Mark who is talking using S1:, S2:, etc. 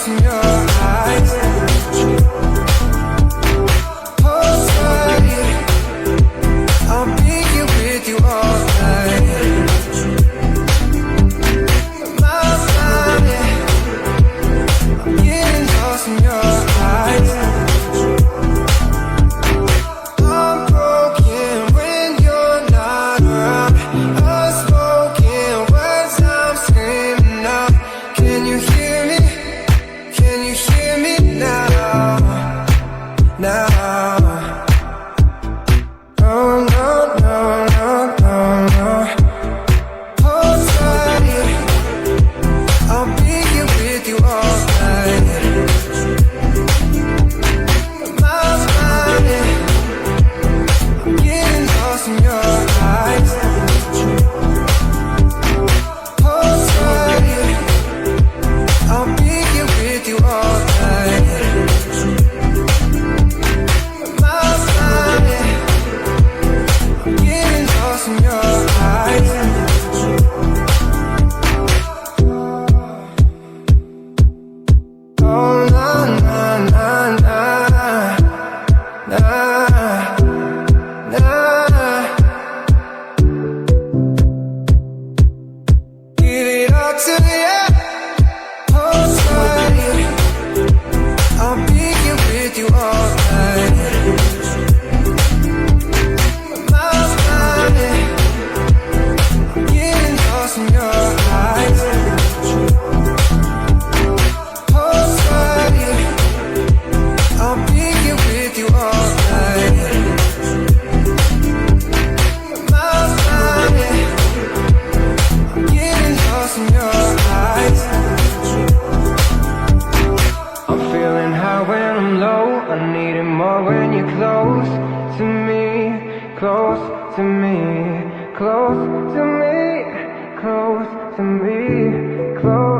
S1: lost in your eyes. Hold tight, I'll be here with you all night. My body, I'm getting lost in your eyes. I'm broken when you're not around. Unspoken words I'm screaming out. Can you hear me? Can you hear me now? Now. Oh no, no, no, no, no. Hold tight, I'll be here with you all night. My body, I'm getting lost in your eyes. Hold tight, I'll be here with you all night. My body, I'm getting lost in your eyes. Oh na na na na na na. Give it all to you. Hold tight, I'll be here with you all night. My body, I'm getting lost in your eyes. Hold tight, I'll be here with you all night. My body, I'm getting lost in your eyes. I'm feeling high when I'm low. I need it more when you're close to me, close to me, close to me, close to me, close.